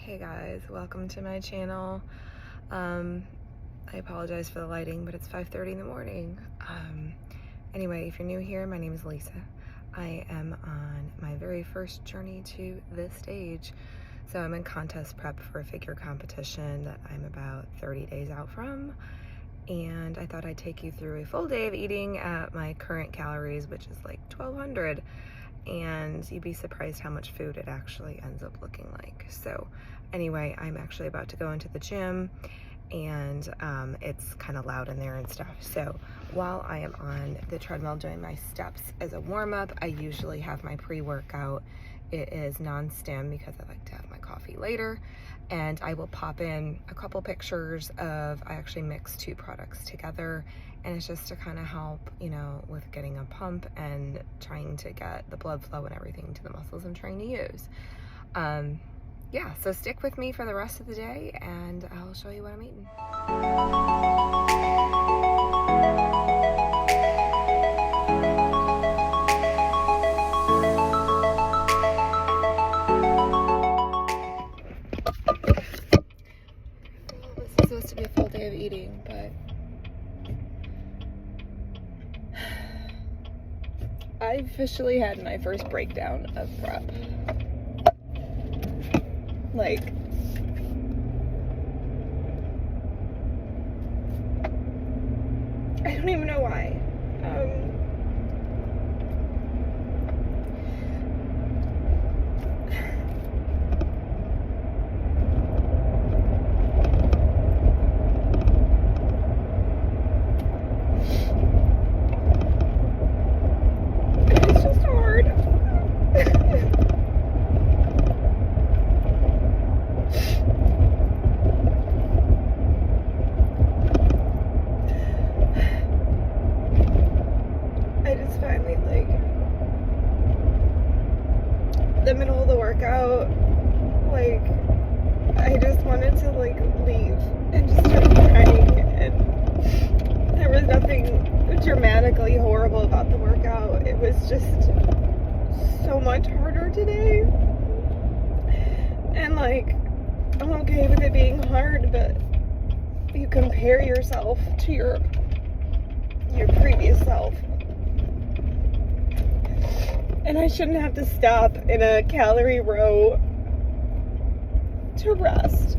Hey guys, welcome to my channel. I apologize for the lighting, but it's 5:30 in the morning. Anyway, if you're new here, my name is Lisa. I am on my very first journey to this stage. So I'm in contest prep for a figure competition that I'm about 30 days out from. And I thought I'd take you through a full day of eating at my current calories, which is like 1,200. And you'd be surprised how much food it actually ends up looking like. So anyway, I'm actually about to go into the gym, and it's kind of loud in there and stuff. So while I am on the treadmill doing my steps as a warm-up, I usually have my pre-workout. It is non-stim because I like to have my coffee later, and I will pop in a couple pictures of, I actually mix two products together, and it's just to kind of help, you know, with getting a pump and trying to get the blood flow and everything to the muscles I'm trying to use. Yeah, so stick with me for the rest of the day and I'll show you what I'm eating. Well, this is supposed to be a full day of eating, but I officially had my first breakdown of prep. Like, I don't even know why. It's just hard. I just finally, like, the middle of the workout, like, I just wanted to, like, leave and just start crying, and there was nothing dramatically horrible about the workout. It was just so much harder today, and, like, I'm okay with it being hard, but you compare yourself to your previous self. And I shouldn't have to stop in a calorie row to rest.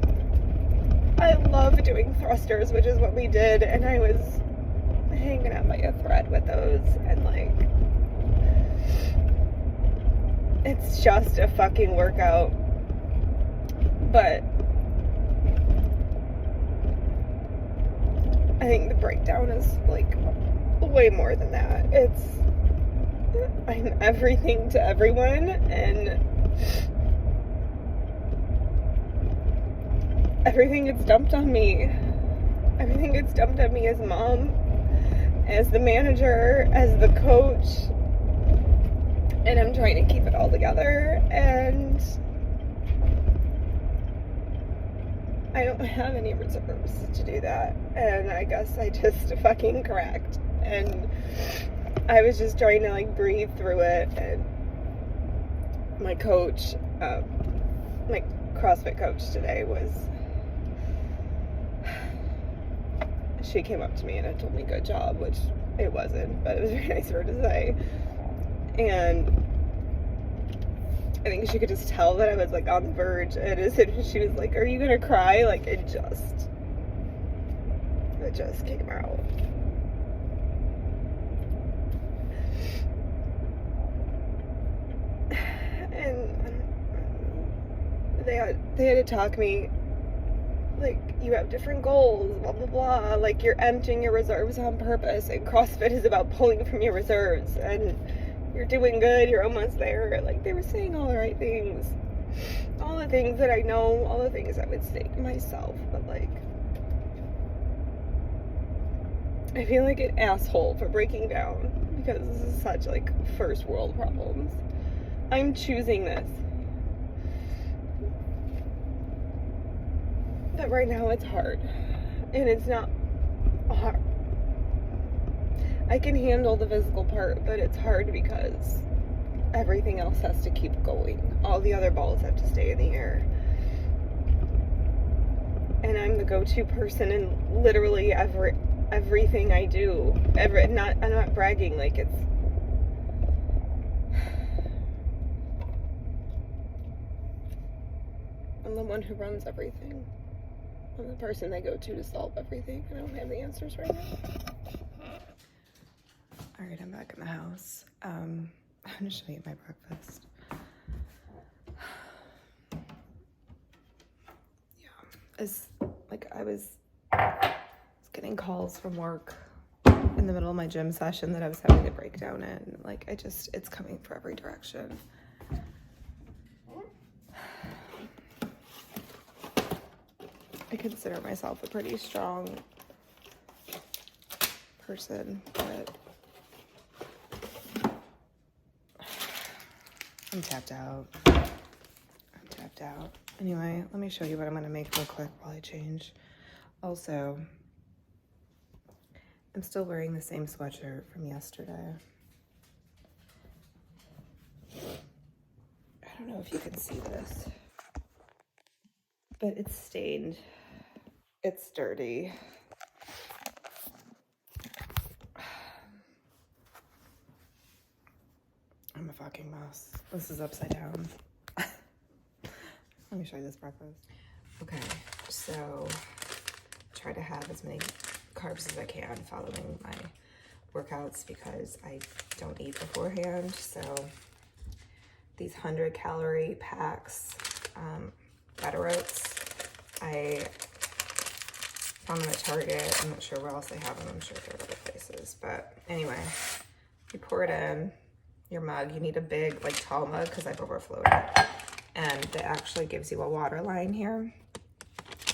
I love doing thrusters, which is what we did, and I was hanging out by a thread with those, and like, it's just a fucking workout. But I think the breakdown is like way more than that. I'm everything to everyone, and everything gets dumped on me. Everything gets dumped on me as mom, as the manager, as the coach, and I'm trying to keep it all together, and I don't have any reserves to do that, and I guess I just fucking cracked, and I was just trying to, like, breathe through it, and my coach, my CrossFit coach today she came up to me and it told me good job, which it wasn't, but it was very nice of her to say, and I think she could just tell that I was, like, on the verge, and as soon as she was like, "Are you gonna cry?" like, it just came out. And they had to talk me, like, you have different goals, blah blah blah, like, you're emptying your reserves on purpose, and CrossFit is about pulling from your reserves, and you're doing good, you're almost there. Like, they were saying all the right things, all the things that I know, all the things I would say to myself, but, like, I feel like an asshole for breaking down, because this is such, like, first world problems. I'm choosing this. But right now it's hard. And it's not hard. I can handle the physical part, but it's hard because everything else has to keep going. All the other balls have to stay in the air. and I'm the go-to person in literally everything I do. I'm not bragging, like it's... I'm the one who runs everything. I'm the person they go to solve everything. I don't have the answers right now. All right, I'm back in the house. I'm gonna show you my breakfast. Yeah, it's like I was getting calls from work in the middle of my gym session that I was having to break down in. Like it's coming from every direction. I consider myself a pretty strong person, but I'm tapped out. Anyway, let me show you what I'm gonna make real quick while I change. Also, I'm still wearing the same sweatshirt from yesterday. I don't know if you can see this, but it's stained. It's dirty. I'm a fucking mess. This is upside down. Let me show you this breakfast. Okay, so try to have as many carbs as I can following my workouts because I don't eat beforehand. So these 100-calorie packs, butter oats, I found them at Target. I'm not sure where else they have them. I'm sure there are other places. But anyway, you pour it in your mug. You need a big, like, tall mug because I've overflowed it. And it actually gives you a water line here.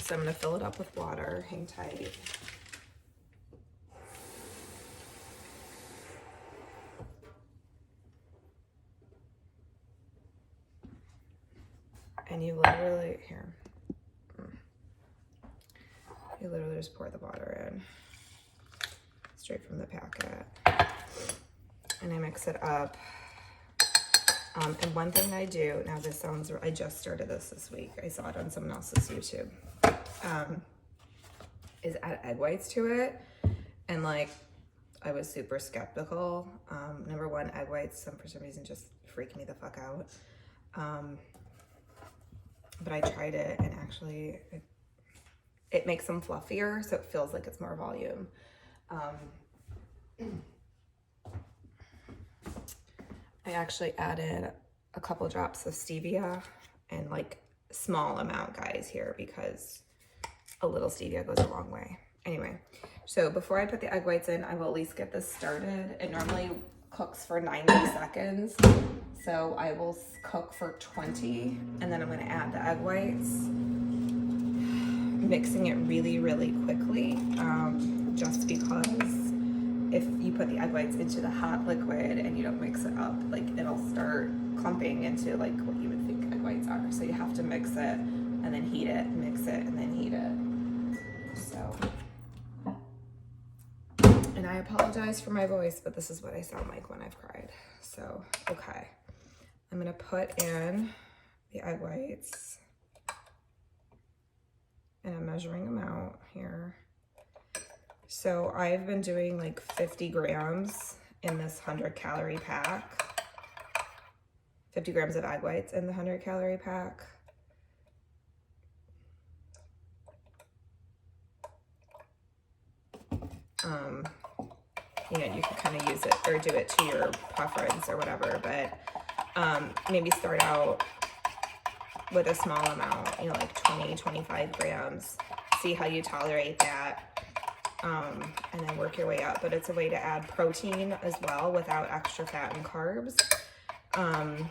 So I'm going to fill it up with water. Hang tight. And you literally, you literally just pour the water in straight from the packet. And I mix it up. And one thing I do, now this sounds, I just started this week. I saw it on someone else's YouTube. Is add egg whites to it. And like, I was super skeptical. Number one, egg whites, for some reason, just freak me the fuck out. But I tried it and actually it makes them fluffier, so it feels like it's more volume. I actually added a couple drops of stevia and like small amount, guys, here, because a little stevia goes a long way. Anyway, so before I put the egg whites in, I will at least get this started. It normally cooks for 90 seconds. So I will cook for 20, and then I'm gonna add the egg whites, mixing it really, really quickly, just because if you put the egg whites into the hot liquid and you don't mix it up, like it'll start clumping into like what you would think egg whites are. So you have to mix it and then heat it, mix it and then heat it. So, and I apologize for my voice, but this is what I sound like when I've cried. So, okay. I'm gonna put in the egg whites and I'm measuring them out here. So I've been doing like 50 grams in this 100-calorie pack. 50 grams of egg whites in the 100-calorie pack. You know, you can kind of use it or do it to your preference or whatever, but maybe start out with a small amount, you know, like 20, 25 grams. See how you tolerate that, and then work your way up. But it's a way to add protein as well without extra fat and carbs. And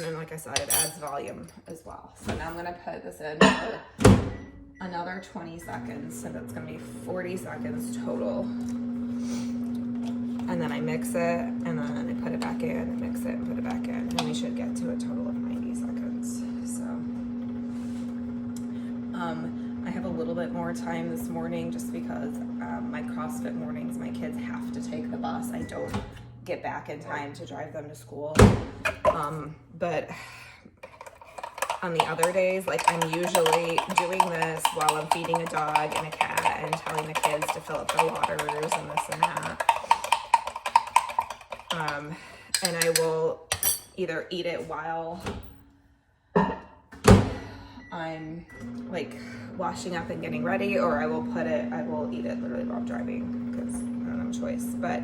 then, like I said, it adds volume as well. So now I'm gonna put this in for another 20 seconds. So that's gonna be 40 seconds total. And then I mix it, and then I put it back in, and mix it, and put it back in. And we should get to a total of 90 seconds. So, I have a little bit more time this morning just because my CrossFit mornings, my kids have to take the bus. I don't get back in time to drive them to school. But on the other days. Like, I'm usually doing this while I'm feeding a dog and a cat and telling the kids to fill up their waters and this and that. And I will either eat it while I'm like washing up and getting ready, or I will eat it literally while I'm driving because I don't have a choice. But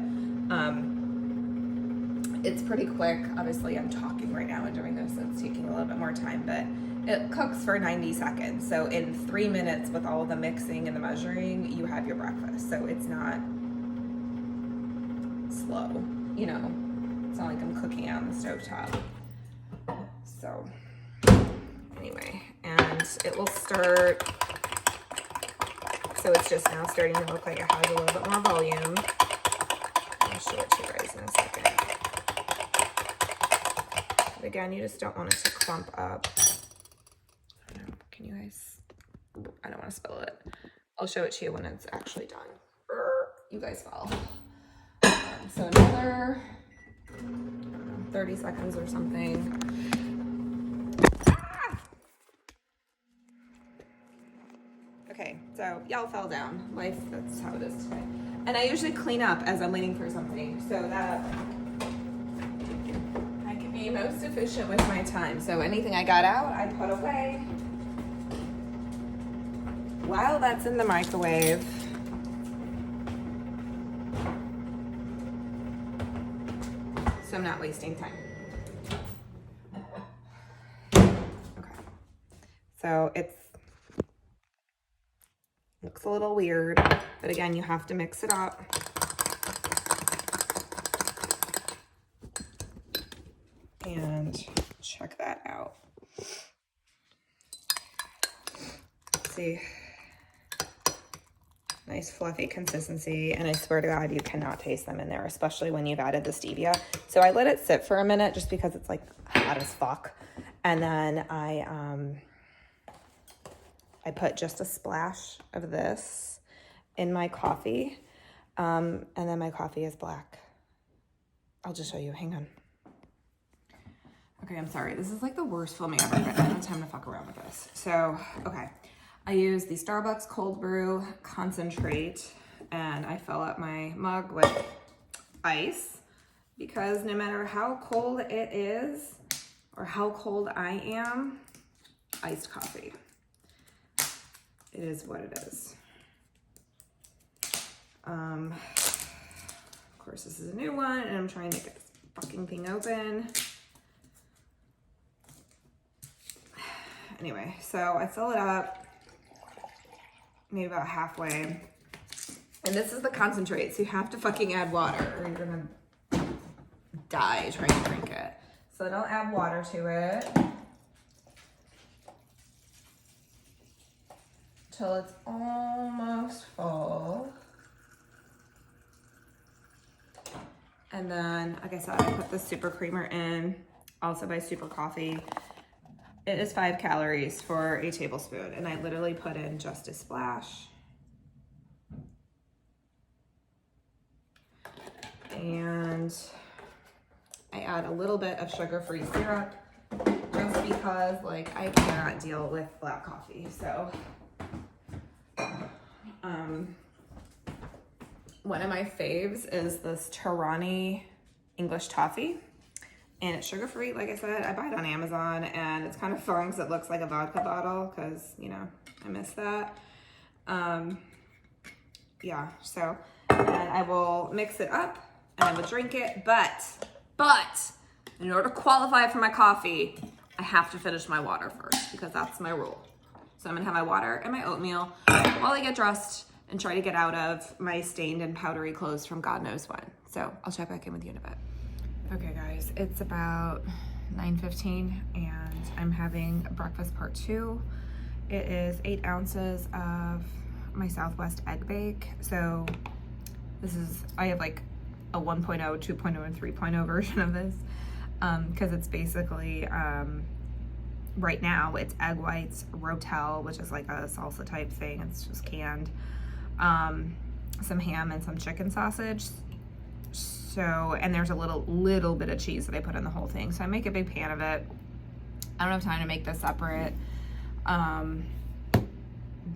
it's pretty quick. Obviously, I'm talking right now and doing this, so it's taking a little bit more time, but it cooks for 90 seconds. So in 3 minutes with all the mixing and the measuring, you have your breakfast. So it's not slow, you know. It's not like I'm cooking out on the stovetop. So anyway, and it will start. So it's just now starting to look like it has a little bit more volume. I'll show it to you guys in a second. But again, you just don't want it to clump up. I don't know, can you guys, I don't want to spill it. I'll show it to you when it's actually done. You guys follow. So another 30 seconds or something. Okay, so y'all fell down. Life, that's how it is today. And I usually clean up as I'm waiting for something so that I can be most efficient with my time. So anything I got out, I put away while that's in the microwave. So I'm not wasting time. Okay. So looks a little weird, but again, you have to mix it up. And check that out. See, nice fluffy consistency, and I swear to God, you cannot taste them in there, especially when you've added the stevia. So I let it sit for a minute just because it's like hot as fuck, and then I put just a splash of this in my coffee, and then my coffee is black. I'll just show you. Hang on. Okay, I'm sorry. This is like the worst filming ever, but I don't have time to fuck around with this. So, okay. I use the Starbucks cold brew concentrate, and I fill up my mug with ice because no matter how cold it is or how cold I am, iced coffee. It is what it is. Of course, this is a new one, and I'm trying to get this fucking thing open. Anyway, so I fill it up maybe about halfway. And this is the concentrate, so you have to fucking add water or you're gonna die trying to drink it. So don't add water to it till it's almost full. And then, like I said, I put the super creamer in, also by Super Coffee. It is 5 calories for a tablespoon, and I literally put in just a splash. And I add a little bit of sugar-free syrup just because, like, I cannot deal with black coffee. So, one of my faves is this Tirani English toffee. And it's sugar-free, like I said. I buy it on Amazon, and it's kind of fun because it looks like a vodka bottle because, you know, I miss that. Yeah, so and I will mix it up, and I will drink it. But, in order to qualify for my coffee, I have to finish my water first because that's my rule. So I'm going to have my water and my oatmeal while I get dressed and try to get out of my stained and powdery clothes from God knows when. So I'll check back in with you in a bit. Okay guys, it's about 9:15 and I'm having breakfast part 2. It is 8 ounces of my Southwest egg bake. So this is, I have like a 1.0, 2.0, and 3.0 version of this because it's basically, right now it's egg whites, rotel, which is like a salsa type thing. It's just canned, some ham and some chicken sausage. So, and there's a little bit of cheese that I put in the whole thing. So I make a big pan of it. I don't have time to make this separate.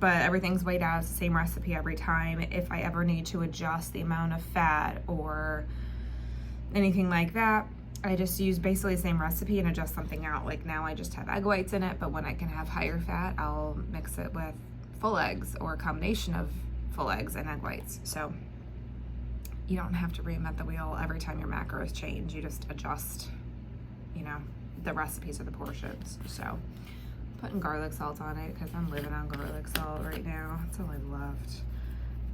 But everything's weighed out. It's the same recipe every time. If I ever need to adjust the amount of fat or anything like that, I just use basically the same recipe and adjust something out. Like now I just have egg whites in it, but when I can have higher fat, I'll mix it with full eggs or a combination of full eggs and egg whites. So you don't have to reinvent the wheel every time your macros change. You just adjust, you know, the recipes or the portions. So putting garlic salt on it because I'm living on garlic salt right now. That's all I left.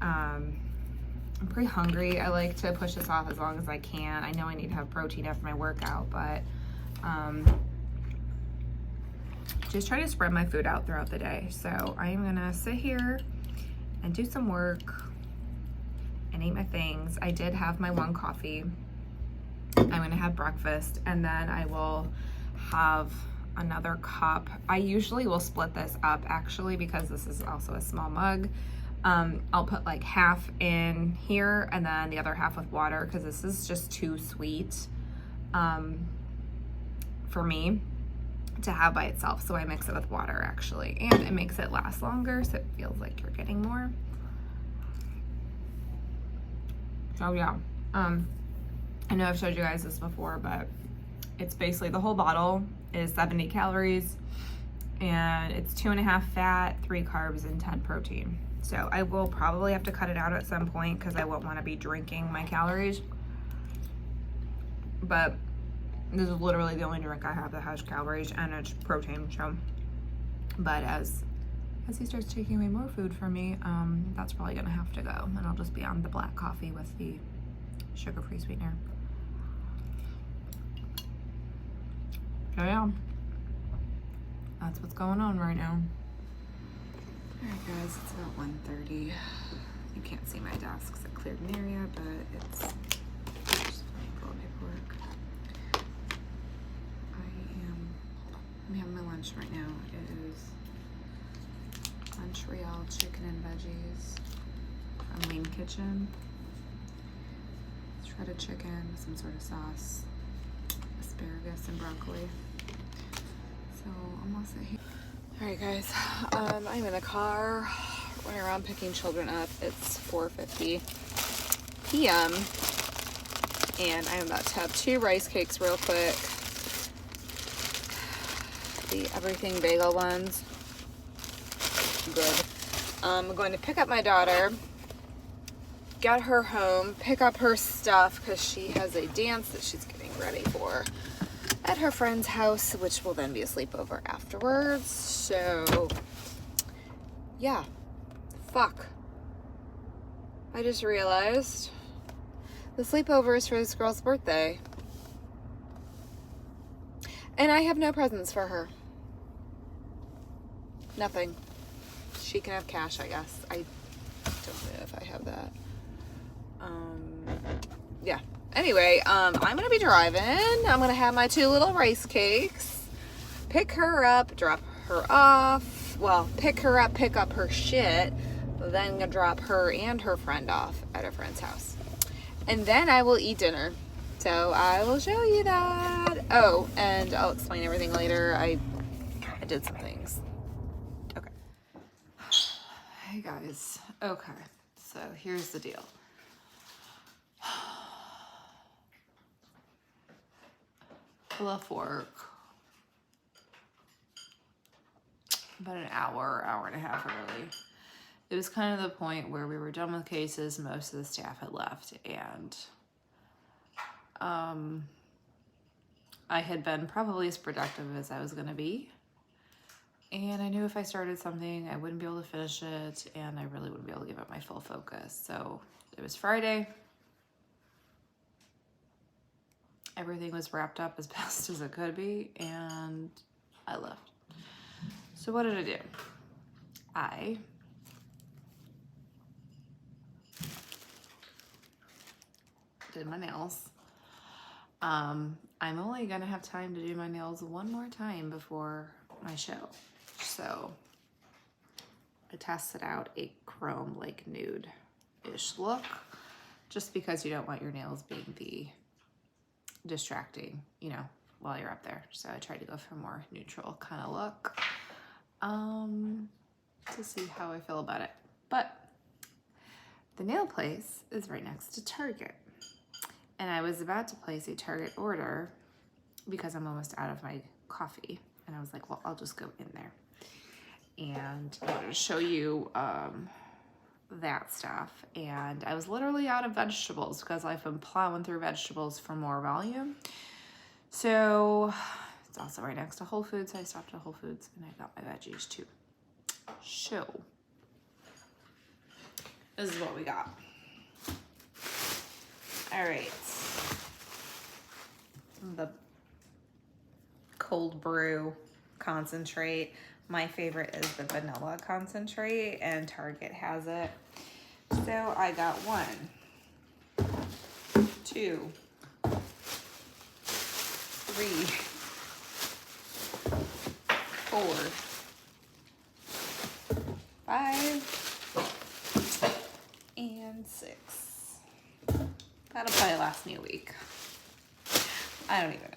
I'm pretty hungry. I like to push this off as long as I can. I know I need to have protein after my workout, but just try to spread my food out throughout the day. So I am gonna sit here and do some work and eat my things. I did have my 1 coffee. I'm gonna have breakfast and then I will have another cup. I usually will split this up actually because this is also a small mug. I'll put like half in here and then the other half with water because this is just too sweet for me to have by itself. So I mix it with water actually, and it makes it last longer so it feels like you're getting more. So yeah, I know I've showed you guys this before, but it's basically the whole bottle is 70 calories and it's 2.5 fat, 3 carbs, and 10 protein. So I will probably have to cut it out at some point because I won't want to be drinking my calories. But this is literally the only drink I have that has calories and it's protein. So, but as he starts taking away more food from me, that's probably gonna have to go, and I'll just be on the black coffee with the sugar-free sweetener. So yeah, that's what's going on right now. All right guys, it's about 1:30. You can't see my desk because I cleared an area, but it's just full of paperwork. I'm having my lunch right now. It is Montreal chicken and veggies from Lean Kitchen. Shredded chicken with some sort of sauce, asparagus and broccoli. So I'm all set here. All right guys, I'm in a car running around picking children up. It's 4:50 p.m. and I'm about to have 2 rice cakes real quick. The everything bagel ones. Good. I'm going to pick up my daughter, get her home, pick up her stuff because she has a dance that she's getting ready for at her friend's house, which will then be a sleepover afterwards. So yeah, fuck. I just realized the sleepover is for this girl's birthday. And I have no presents for her. Nothing. She can have cash, I guess. I don't know if I have that. Yeah. Anyway, I'm gonna be driving. I'm gonna have my 2 little rice cakes. Pick her up, drop her off. Well, pick her up, pick up her shit. Then gonna drop her and her friend off at a friend's house. And then I will eat dinner. So I will show you that. Oh, and I'll explain everything later. I did some things. Okay. Hey guys. Okay. So here's the deal. I left work about an hour and a half early. It was kind of the point where we were done with cases. Most of the staff had left, and I had been probably as productive as I was going to be. And I knew if I started something, I wouldn't be able to finish it, and I really wouldn't be able to give it my full focus. So it was Friday. Everything was wrapped up as best as it could be, and I left. So what did I do? I did my nails. I'm only gonna have time to do my nails 1 more time before my show. So I tested out a chrome like nude-ish look, just because you don't want your nails being the distracting, you know, while you're up there. So I tried to go for a more neutral kind of look to see how I feel about it. But the nail place is right next to Target. And I was about to place a Target order because I'm almost out of my coffee. And I was like, well, I'll just go in there. And I wanted to show you that stuff. And I was literally out of vegetables because I've been plowing through vegetables for more volume. So it's also right next to Whole Foods. I stopped at Whole Foods and I got my veggies too. So this is what we got. All right. The cold brew concentrate. My favorite is the vanilla concentrate, and Target has it. So I got 1, 2, 3, 4, 5, and 6. That'll probably last me a week. I don't even know.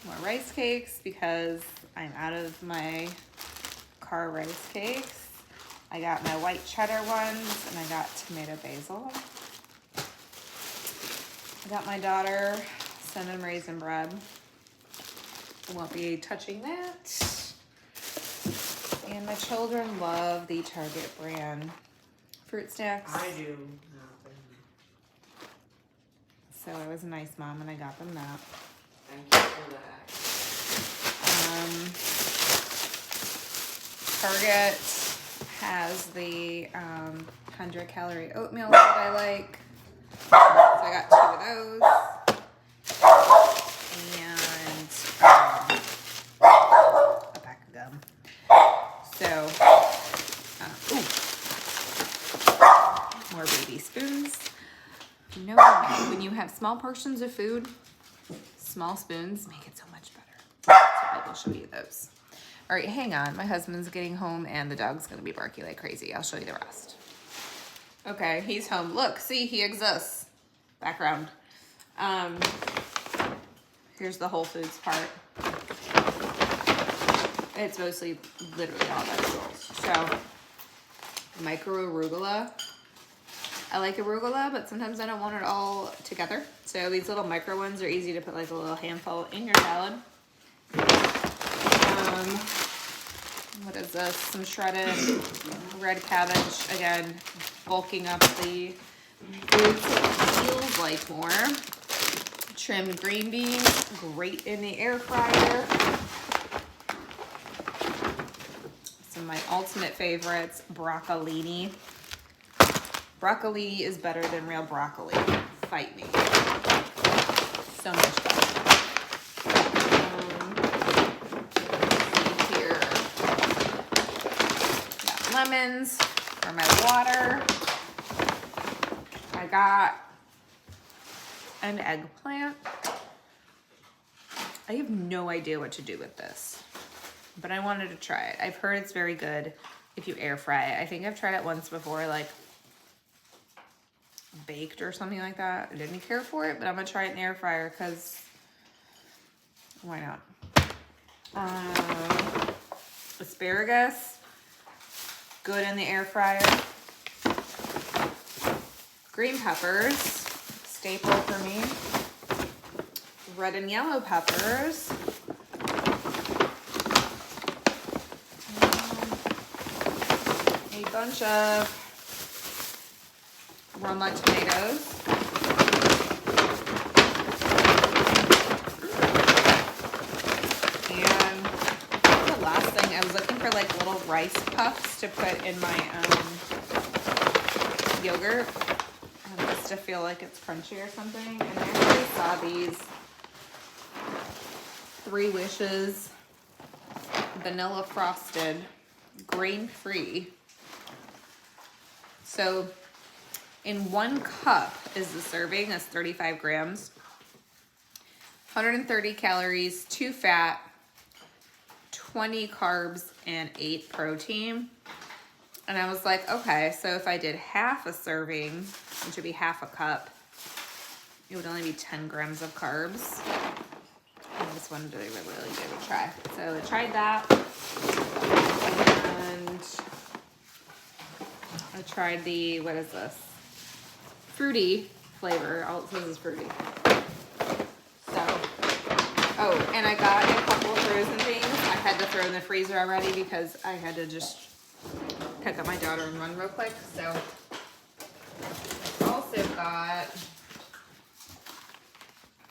More rice cakes because I'm out of my car rice cakes. I got my white cheddar ones and I got tomato basil. I got my daughter cinnamon raisin bread. I won't be touching that. And my children love the Target brand fruit snacks. I do. So I was a nice mom and I got them that. Thank you for that. Target has the 100-calorie oatmeal that I like. So I got 2 of those. And a pack of gum. So, more baby spoons. You know, when you have small portions of food, small spoons make it so much better. So I will show you those. All right, hang on. My husband's getting home and the dog's gonna be barking like crazy. I'll show you the rest. Okay, he's home. Look, see, he exists. Background. Here's the Whole Foods part. It's mostly literally all vegetables. So, micro arugula. I like arugula, but sometimes I don't want it all together. So these little micro ones are easy to put like a little handful in your salad. What is this? Some shredded red cabbage. Again, bulking up the food so it feels like more. Trimmed green beans, great in the air fryer. Some of my ultimate favorites, broccolini. Broccoli is better than real broccoli. Fight me. So much better. See here. Got lemons for my water. I got an eggplant. I have no idea what to do with this, but I wanted to try it. I've heard it's very good if you air fry it. I think I've tried it once before, like baked or something like that. I didn't care for it, but I'm gonna try it in the air fryer because why not? Asparagus, good in the air fryer. Green peppers, staple for me. Red and yellow peppers. A bunch of Roma tomatoes. And the last thing, I was looking for like little rice puffs to put in my yogurt. Just to feel like it's crunchy or something. And I actually saw these 3 Wishes vanilla frosted, grain-free. So in 1 cup is the serving, that's 35 grams, 130 calories, 2 fat, 20 carbs, and 8 protein. And I was like, okay, so if I did half a serving, which would be half a cup, it would only be 10 grams of carbs. And this one really give a try. So I tried that. And I tried the, what is this? Fruity flavor. All it says is fruity. So, oh, and I got a couple of frozen things. I had to throw in the freezer already because I had to just pick up my daughter and run real quick. So I also got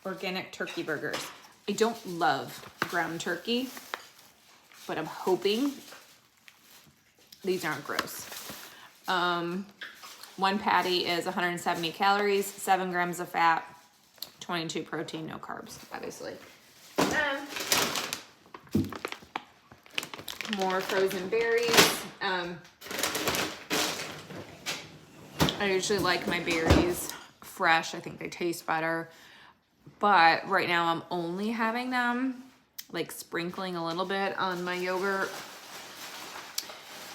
organic turkey burgers. I don't love ground turkey, but I'm hoping these aren't gross. One patty is 170 calories, 7 grams of fat, 22 protein, no carbs, obviously. And then more frozen berries. I usually like my berries fresh. I think they taste better. But right now I'm only having them, like sprinkling a little bit on my yogurt.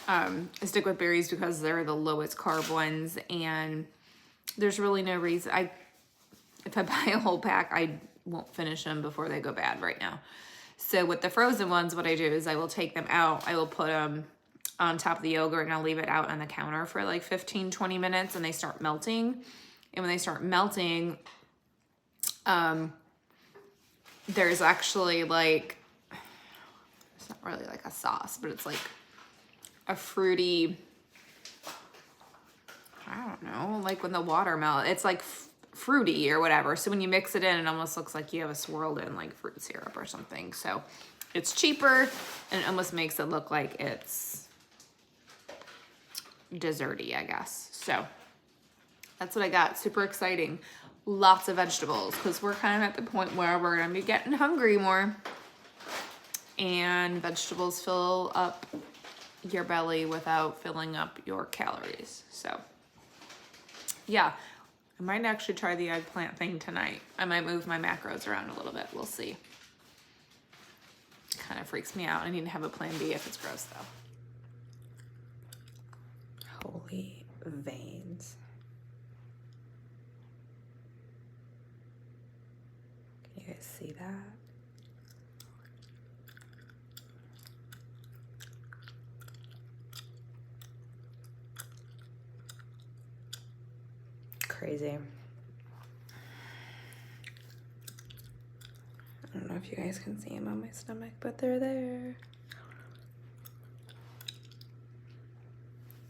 I stick with berries because they're the lowest carb ones, and there's really no reason. If I buy a whole pack, I won't finish them before they go bad right now. So with the frozen ones, what I do is I will take them out. I will put them on top of the yogurt and I'll leave it out on the counter for like 15-20 minutes and they start melting. And when they start melting, there's actually like, it's not really like a sauce, but it's like a fruity, I don't know, like when the water melts, it's like fruity or whatever. So when you mix it in, it almost looks like you have a swirled in like fruit syrup or something. So it's cheaper and it almost makes it look like it's desserty, I guess. So that's what I got. Super exciting. Lots of vegetables because we're kind of at the point where we're going to be getting hungry more. And vegetables fill up your belly without filling up your calories. So yeah, I might actually try the eggplant thing tonight. I might move my macros around a little bit. We'll see. Kind of freaks me out. I need to have a plan B if it's gross though. Holy veins. Can you guys see that? Crazy. I don't know if you guys can see them on my stomach, but they're there.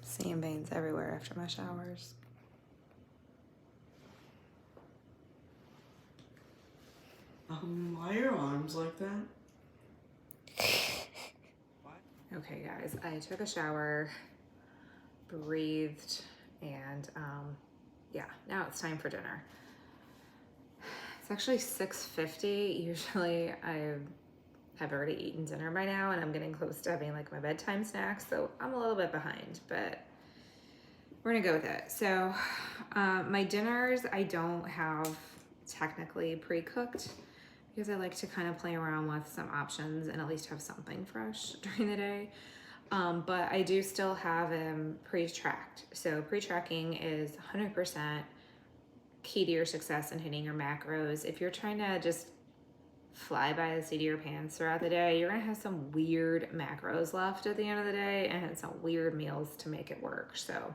Seeing veins everywhere after my showers. Why are your arms like that? Okay guys, I took a shower, breathed, and yeah, now it's time for dinner. It's actually 6:50. Usually I have already eaten dinner by now and I'm getting close to having like my bedtime snacks, so I'm a little bit behind, but we're gonna go with it. So my dinners I don't have technically pre-cooked because I like to kind of play around with some options and at least have something fresh during the day. But I do still have them pre-tracked. So pre-tracking is 100% key to your success in hitting your macros. If you're trying to just fly by the seat of your pants throughout the day, you're gonna have some weird macros left at the end of the day and some weird meals to make it work. So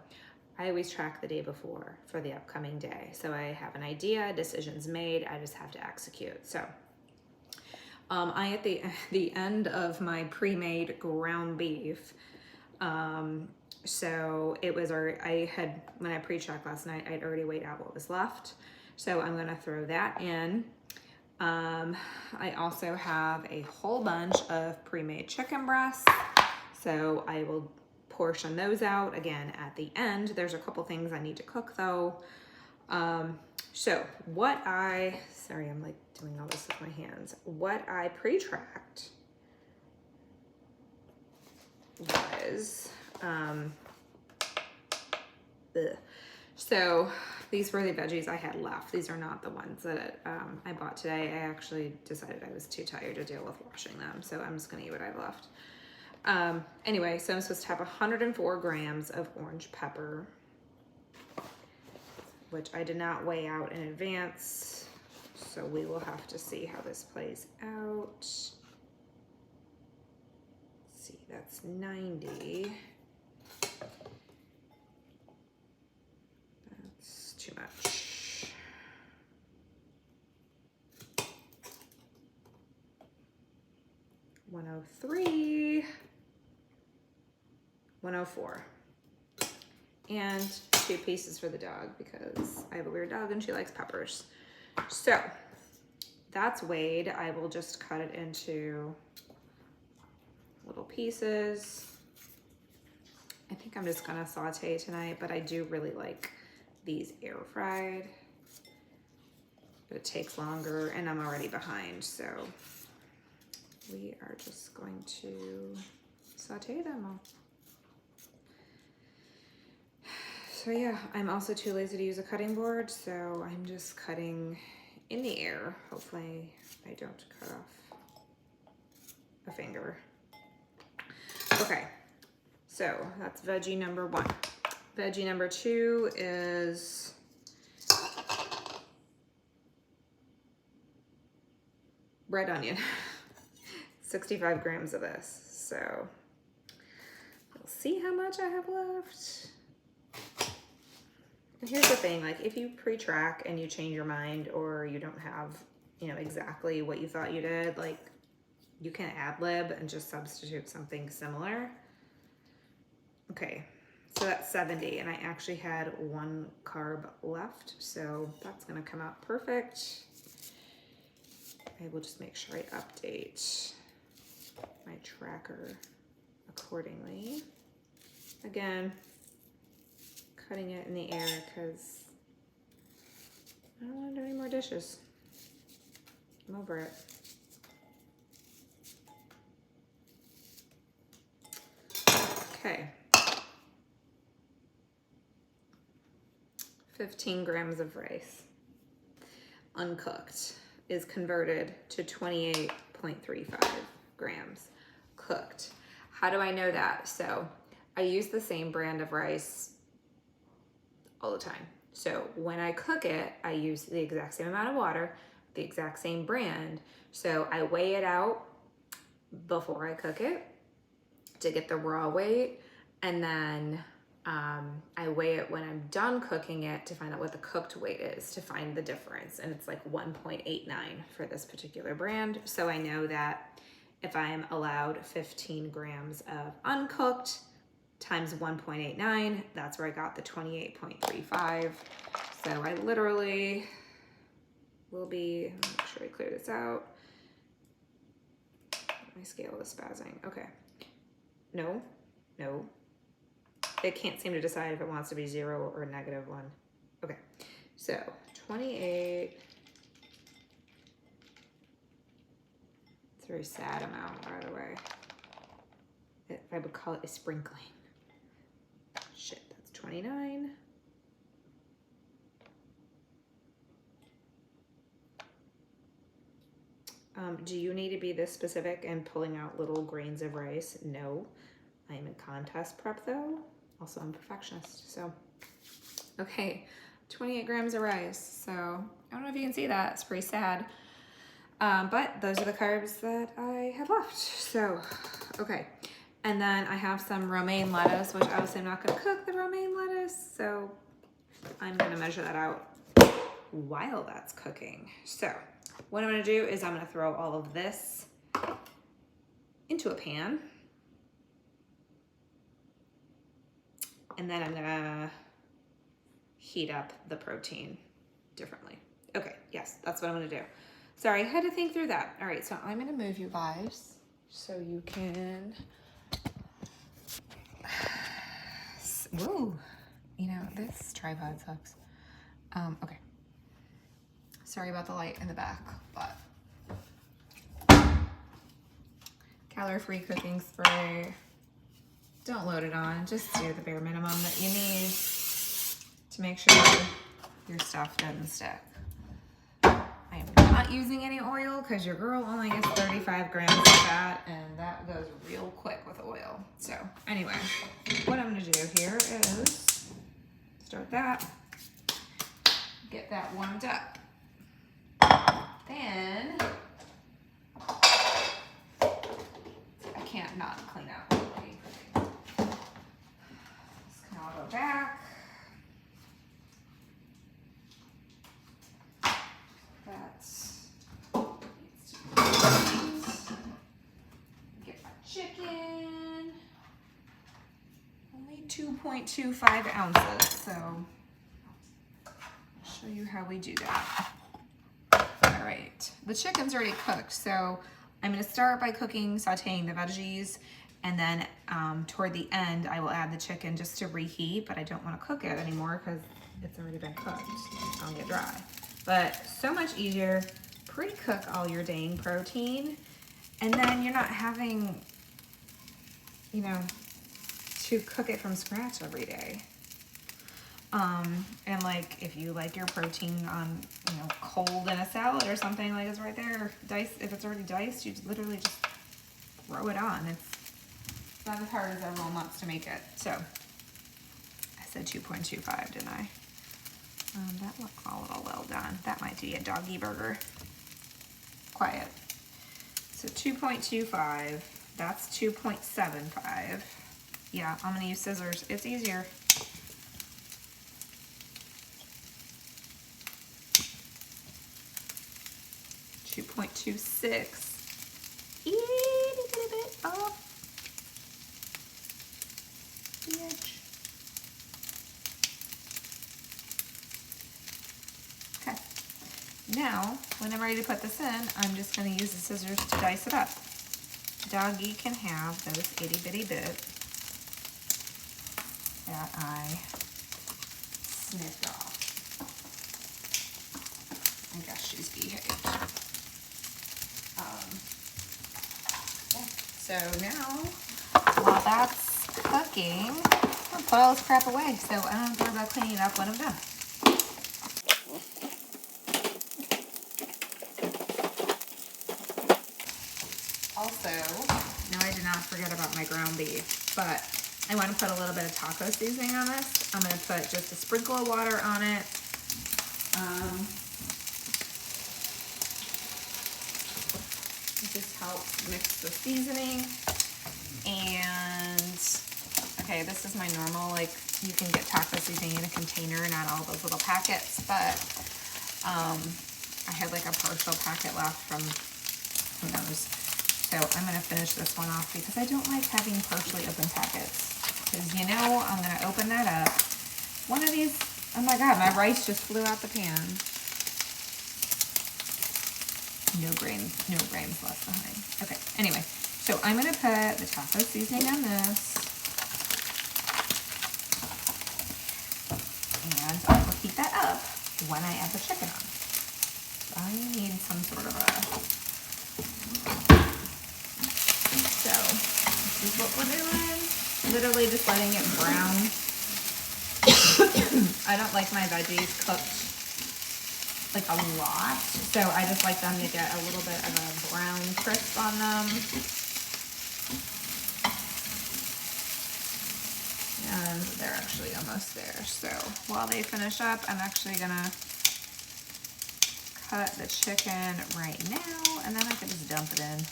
I always track the day before for the upcoming day. So I have an idea, decisions made, I just have to execute. So I, at the end of my pre-made ground beef, so it was, when I pre-checked last night, I'd already weighed out what was left. So I'm gonna throw that in. I also have a whole bunch of pre-made chicken breasts. So I will portion those out again at the end. There's a couple things I need to cook though. So sorry, I'm like doing all this with my hands. What I pre-tracked was, so these were the veggies I had left. These are not the ones that I bought today. I actually decided I was too tired to deal with washing them. So I'm just gonna eat what I've left. Anyway, so I'm supposed to have 104 grams of orange pepper. which I did not weigh out in advance. So we will have to see how this plays out. Let's see, that's 90. That's too much. $103, $104. And 2 pieces for the dog because I have a weird dog and she likes peppers. So that's weighed. I will just cut it into little pieces. I think I'm just gonna saute tonight, but I do really like these air fried. But it takes longer and I'm already behind, so we are just going to saute them all. So yeah, I'm also too lazy to use a cutting board, so I'm just cutting in the air. Hopefully I don't cut off a finger. Okay, so that's veggie number 1. Veggie number 2 is red onion. 65 grams of this. So we'll see how much I have left. And here's the thing, like if you pre-track and you change your mind or you don't have, you know, exactly what you thought you did, like you can ad-lib and just substitute something similar. Okay, so that's 70 and I actually had 1 carb left, so that's gonna come out perfect. I will just make sure I update my tracker accordingly. Again, cutting it in the air because I don't want to do any more dishes. I'm over it. Okay. 15 grams of rice, uncooked, is converted to 28.35 grams cooked. How do I know that? So I use the same brand of rice all the time. So when I cook it, I use the exact same amount of water, the exact same brand. So I weigh it out before I cook it to get the raw weight. And then I weigh it when I'm done cooking it to find out what the cooked weight is, to find the difference. And it's like 1.89 for this particular brand. So I know that if I am allowed 15 grams of uncooked times 1.89, that's where I got the 28.35. So I literally will be, make sure I clear this out. My scale is spazzing. Okay. No. It can't seem to decide if it wants to be 0 or -1. Okay, so 28. It's a very sad amount, by the way. I would call it a sprinkling. Shit, that's 29. Do you need to be this specific and pulling out little grains of rice? No. I am in contest prep though. Also, I'm a perfectionist, so. Okay, 28 grams of rice. So, I don't know if you can see that, it's pretty sad. But those are the carbs that I have left. So, okay. And then I have some romaine lettuce, which obviously I'm not gonna cook the romaine lettuce, so I'm gonna measure that out while that's cooking. So, what I'm gonna do is I'm gonna throw all of this into a pan. And then I'm gonna heat up the protein differently. Okay, yes, that's what I'm gonna do. Sorry, I had to think through that. All right, so I'm gonna move you guys so you can, whoa, you know, this tripod sucks. Okay. Sorry about the light in the back, but calorie-free cooking spray. Don't load it on, just do the bare minimum that you need to make sure your stuff doesn't stick. I am not using any oil because your girl only gets 35 grams of that and that goes real quick with oil. So anyway, what I'm gonna do here is start that. get that warmed up. Then, I can't not clean out. This can all go back. That's, get my chicken. Only 2.25 ounces, so I'll show you how we do that. All right, the chicken's already cooked, so I'm gonna start by sauteing the veggies, and then toward the end, I will add the chicken just to reheat, but I don't wanna cook it anymore because it's already been cooked. It'll get dry. But so much easier, pre-cook all your dang protein, and then you're not having, you know, to cook it from scratch every day. And like if you like your protein on, you know, cold in a salad or something, like it's right there, diced, if it's already diced, you literally just throw it on. It's not as hard as everyone wants to make it. So I said 2.25, didn't I? That looks a little well done. That might be a doggy burger. Quiet. So 2.25, that's 2.75. Yeah, I'm gonna use scissors. It's easier. .26, itty bitty bit off the edge. Okay, now when I'm ready to put this in, I'm just going to use the scissors to dice it up. Doggy can have those itty bitty bits that I snipped off. I guess she's behaved. Yeah. So now, while that's cooking, I'm gonna put all this crap away so I don't have to worry about cleaning it up when I'm done. Also, no, I did not forget about my ground beef, but I want to put a little bit of taco seasoning on this. I'm going to put just a sprinkle of water on it. It just helps mix the seasoning. And okay, this is my normal, like, you can get taco seasoning in a container, not all those little packets, but I had like a partial packet left from who knows. So I'm gonna finish this one off because I don't like having partially open packets. Because you know, I'm gonna open that up. One of these, oh my God, my rice just flew out the pan. No grains left behind. Okay, anyway, so I'm gonna put the taco seasoning on this. And I will heat that up when I add the chicken on. So I need some sort of a, so this is what we're doing. Literally just letting it brown. I don't like my veggies cooked like a lot, so I just like them to get a little bit of a brown crisp on them. And they're actually almost there. So while they finish up, I'm actually gonna cut the chicken right now, and then I can just dump it in.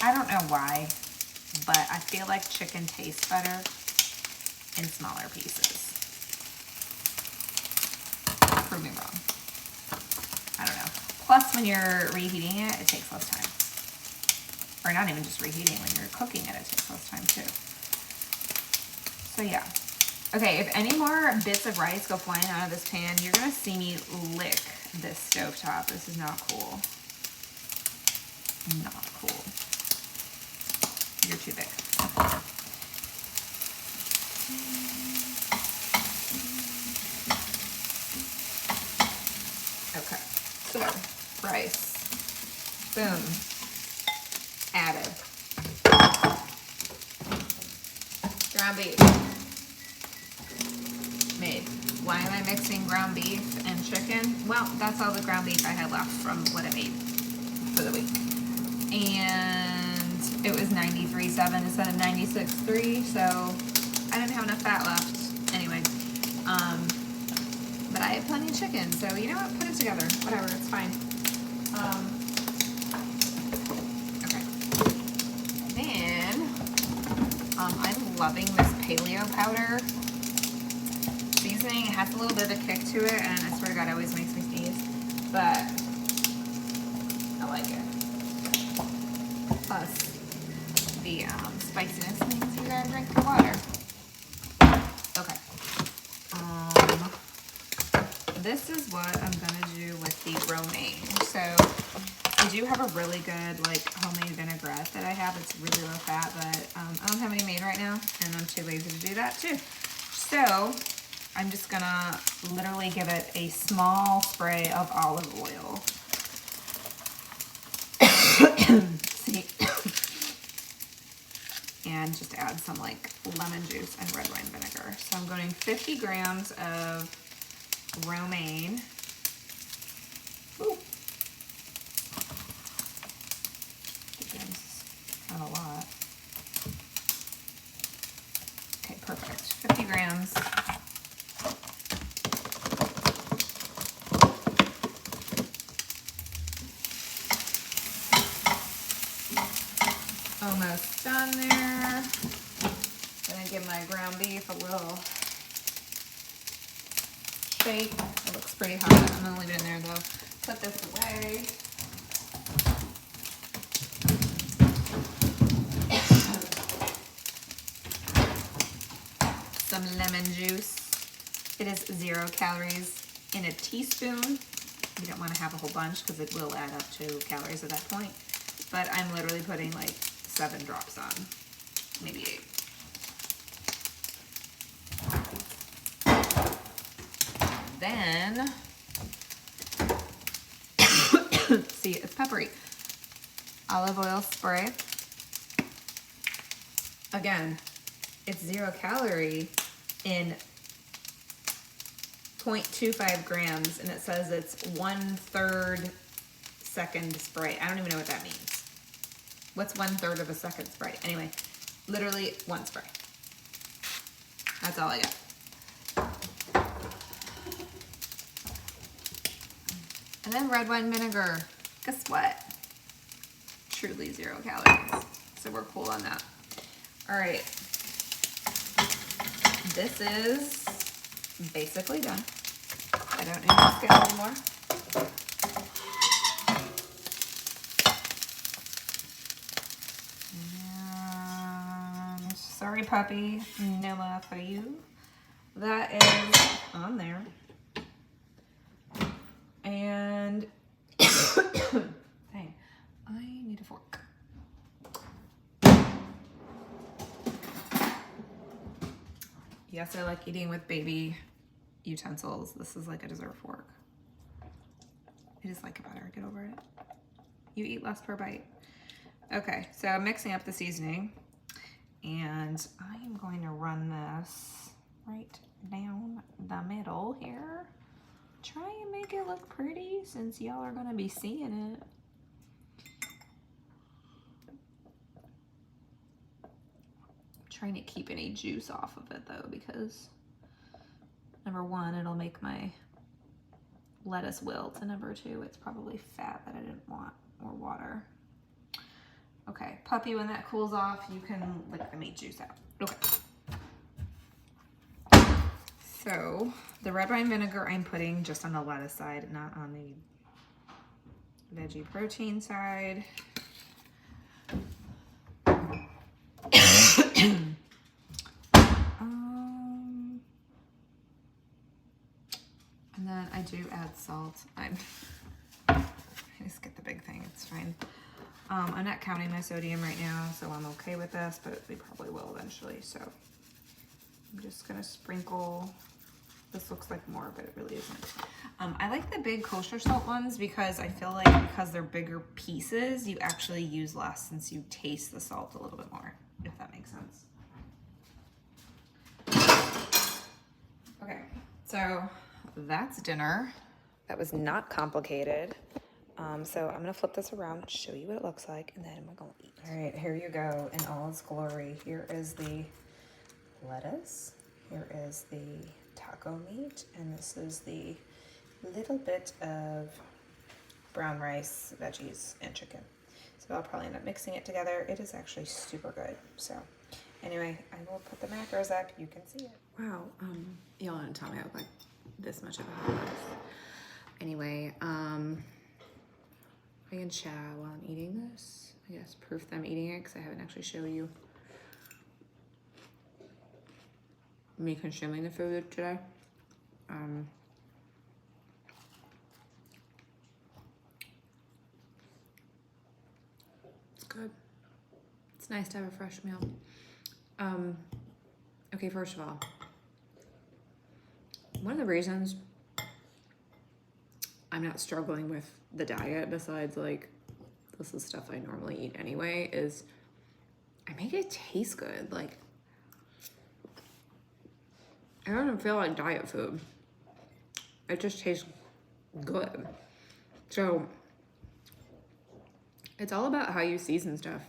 I don't know why, but I feel like chicken tastes better in smaller pieces. Prove me wrong. I don't know. Plus, when you're reheating it, it takes less time. Or not even just reheating, when you're cooking it, it takes less time too. So yeah. Okay, if any more bits of rice go flying out of this pan, you're gonna see me lick this stovetop. This is not cool. Not cool. You're too big. Okay, so rice, boom, added. Ground beef, made. Why am I mixing ground beef and chicken? Well, that's all the ground beef I had left from what I made for the week. And it was 93.7 instead of 96.3, so I didn't have enough fat left. Anyway, have plenty of chicken, so you know what? Put it together. Whatever, it's fine. Okay. Then, I'm loving this paleo powder seasoning. It has a little bit of a kick to it, and I swear to God, it always makes me sneeze. But I like it. Plus, the spiciness means you gotta drink your water. Okay. This is what I'm gonna do with the romaine. So I do have a really good like homemade vinaigrette that I have. It's really low fat, but I don't have any made right now, and I'm too lazy to do that too. So I'm just gonna literally give it a small spray of olive oil. See? And just add some like lemon juice and red wine vinegar. So I'm going 50 grams of romaine. Ooh. 50 grams, not a lot. Okay, perfect. 50 grams. Almost done there. Gonna give my ground beef a little shake. It looks pretty hot. I'm gonna leave it in there though. Put this away. Some lemon juice. It is 0 calories in a teaspoon. You don't want to have a whole bunch because it will add up to calories at that point. But I'm literally putting like 7 drops on, maybe 8. Then, see, it's peppery. Olive oil spray. Again, it's 0 calorie in 0.25 grams, and it says it's 1/3 second spray. I don't even know what that means. What's 1/3 of a second spray? Anyway, literally 1 spray. That's all I got. And then red wine vinegar. Guess what? Truly 0 calories. So we're cool on that. All right. This is basically done. I don't need to scale anymore. Sorry, puppy. No more for you. That is on there. And dang, I need a fork. Yes, I like eating with baby utensils. This is like a dessert fork. I just like it better. Get over it. You eat less per bite. Okay, so I'm mixing up the seasoning. And I am going to run this right down the middle here. Try and make it look pretty since y'all are gonna be seeing it. I'm trying to keep any juice off of it though, because number 1, it'll make my lettuce wilt, and number 2, it's probably fat that I didn't want, or water. Okay, puppy, when that cools off, you can lick the meat juice out. Okay. So, the red wine vinegar I'm putting just on the lettuce side, not on the veggie protein side. And then I do add salt. I just get the big thing, it's fine. I'm not counting my sodium right now, so I'm okay with this, but we probably will eventually. So I'm just gonna sprinkle. This looks like more, but it really isn't. I like the big kosher salt ones because I feel like because they're bigger pieces, you actually use less since you taste the salt a little bit more, if that makes sense. Okay, so that's dinner. That was not complicated. So I'm gonna flip this around, show you what it looks like, and then we're gonna eat. All right, here you go in all its glory. Here is the lettuce. Here is the taco meat, and this is the little bit of brown rice, veggies, and chicken. So I'll probably end up mixing it together. It is actually super good. So anyway, I will put the macros up. You can see it. Wow. Y'all didn't tell me I look like this much of a hot mess. Anyway, I can chat while I'm eating this. I guess proof that I'm eating it because I haven't actually shown you me consuming the food today. It's good. It's nice to have a fresh meal. Okay, first of all, one of the reasons I'm not struggling with the diet, besides like this is stuff I normally eat anyway, is I make it taste good. Like, it doesn't feel like diet food. It just tastes good. So it's all about how you season stuff,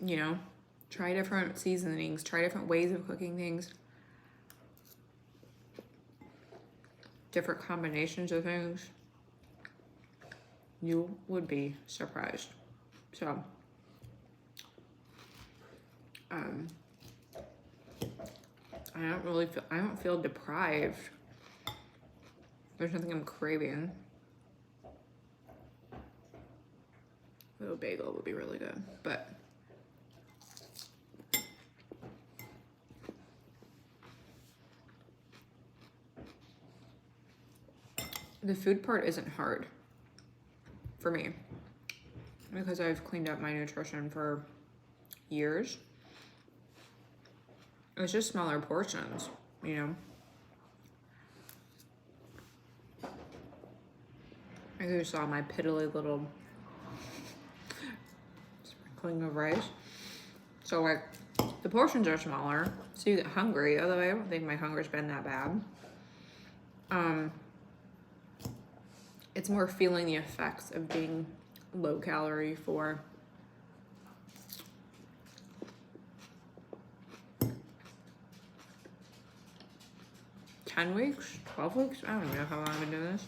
you know? Try different seasonings, try different ways of cooking things, different combinations of things. You would be surprised. So, I don't feel deprived. There's nothing I'm craving. A little bagel would be really good, but the food part isn't hard for me because I've cleaned up my nutrition for years. It's just smaller portions, you know? I just saw my piddly little sprinkling of rice. So like the portions are smaller, so you get hungry, although I don't think my hunger's been that bad. It's more feeling the effects of being low calorie for 10 weeks, 12 weeks. I don't even know how long I've been doing this.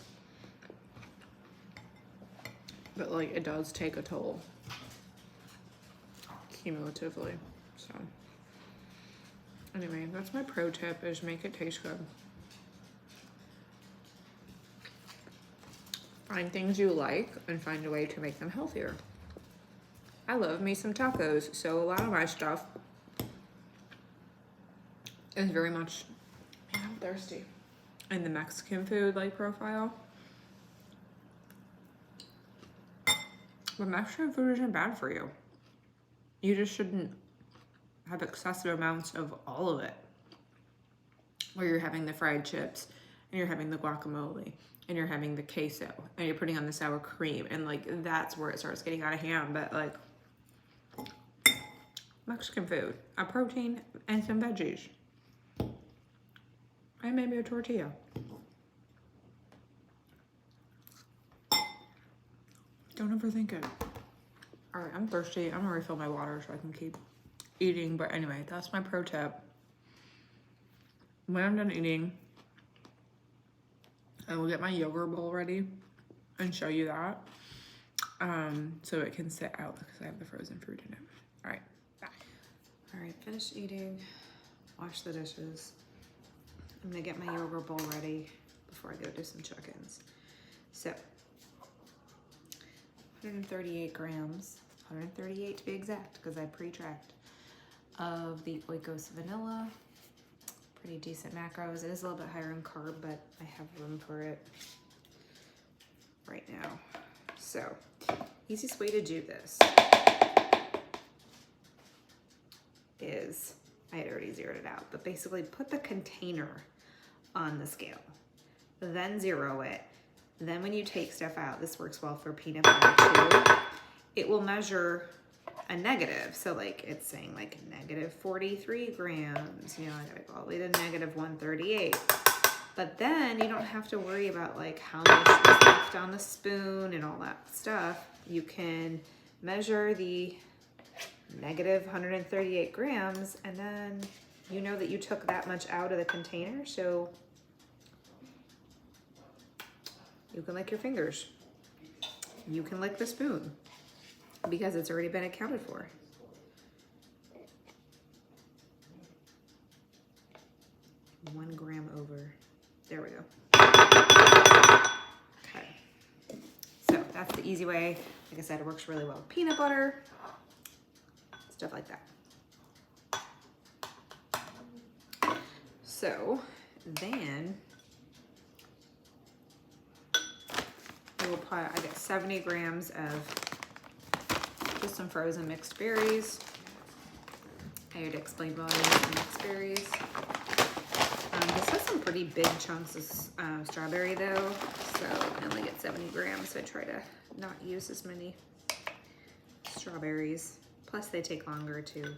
But like it does take a toll cumulatively. So anyway, that's my pro tip, is make it taste good. Find things you like and find a way to make them healthier. I love me some tacos, so a lot of my stuff is very much, man, I'm thirsty, in the Mexican food like profile. But Mexican food isn't bad for you. You just shouldn't have excessive amounts of all of it, where you're having the fried chips and you're having the guacamole and you're having the queso and you're putting on the sour cream, and like that's where it starts getting out of hand. But like Mexican food, a protein and some veggies and maybe a tortilla. Don't overthink it. All right, I'm thirsty. I'm gonna refill my water so I can keep eating. But anyway, that's my pro tip. When I'm done eating, I will get my yogurt bowl ready and show you that. So it can sit out because I have the frozen fruit in it. All right, bye. All right, finished eating, wash the dishes. I'm gonna get my yogurt bowl ready before I go do some chickens. So 138 grams, 138 to be exact, because I pre-tracked, of the Oikos vanilla. Pretty decent macros. It is a little bit higher in carb, but I have room for it right now. So, easiest way to do this is, I had already zeroed it out, but basically put the container on the scale, then zero it. Then when you take stuff out, this works well for peanut butter too, it will measure a negative. So like it's saying like negative 43 grams, you know, I gotta go all the way to negative 138. But then you don't have to worry about like how much is left on the spoon and all that stuff. You can measure the negative 138 grams and then you know that you took that much out of the container. So You can lick your fingers. You can lick the spoon because it's already been accounted for. One gram over. There we go. Okay. So that's the easy way. Like I said, it works really well with peanut butter, stuff like that. So then I will put, I got 70 grams of just some frozen mixed berries. I already explained why I use some mixed berries. This has some pretty big chunks of strawberry though, so I only get 70 grams, so I try to not use as many strawberries. Plus they take longer to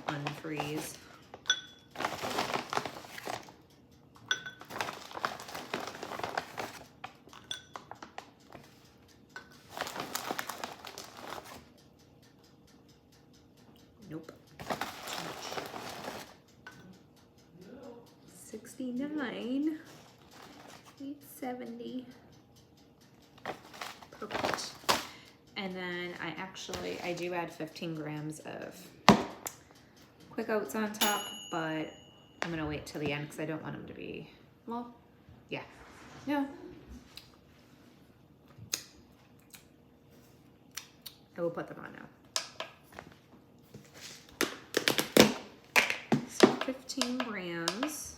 unfreeze. Nope. 69, 870. Perfect. And then I do add 15 grams of quick oats on top, but I'm gonna wait till the end because I don't want them to be, well, yeah, no. I will put them on now. So 15 grams.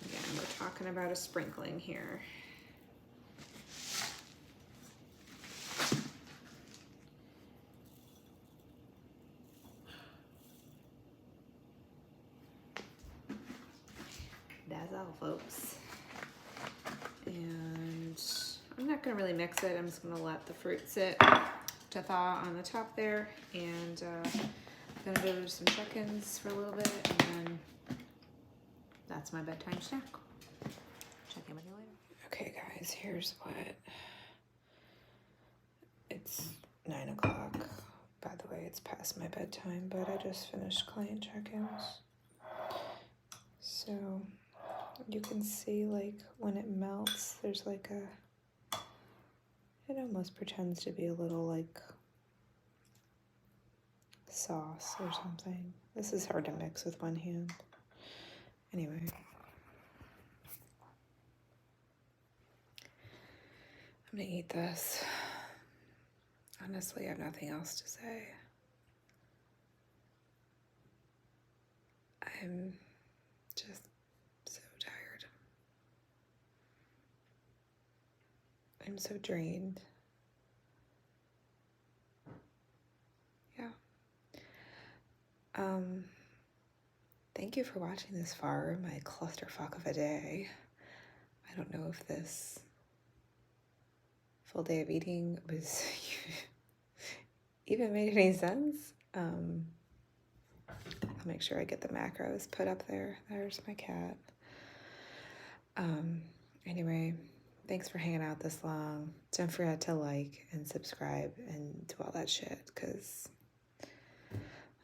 Again, we're talking about a sprinkling here. That's all, folks. And I'm not gonna really mix it. I'm just gonna let the fruit sit to thaw on the top there, and I'm gonna do some check-ins for a little bit, and then that's my bedtime snack. Check in with you later. Okay guys, here's what, it's 9 o'clock. By the way, it's past my bedtime, but I just finished client check-ins. So you can see like when it melts, there's like it almost pretends to be a little like sauce or something. This is hard to mix with one hand. Anyway. I'm gonna eat this. Honestly, I have nothing else to say. I'm just so tired. I'm so drained. Yeah. Thank you for watching this far, my clusterfuck of a day. I don't know if this full day of eating was even made any sense. I'll make sure I get the macros put up there. There's my cat. Anyway, thanks for hanging out this long. Don't forget to like and subscribe and do all that shit, because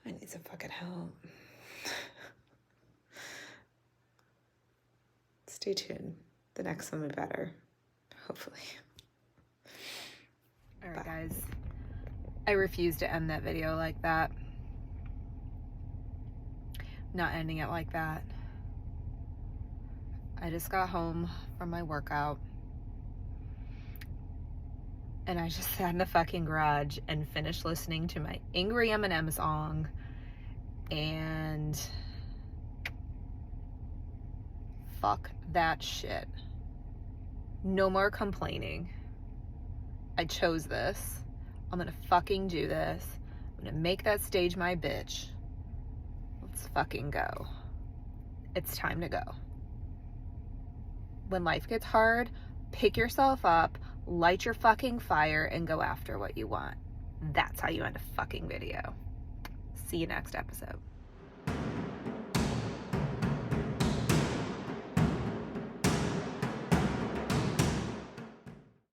I need some fucking help. Stay tuned. The next one will be better, hopefully. All right, guys. I refuse to end that video like that. Not ending it like that. I just got home from my workout, and I just sat in the fucking garage and finished listening to my Angry Eminem song, and fuck that shit. No more complaining. I chose this. I'm gonna fucking do this. I'm gonna make that stage my bitch. Let's fucking go. It's time to go. When life gets hard, pick yourself up, light your fucking fire, and go after what you want. That's how you end a fucking video. See you next episode.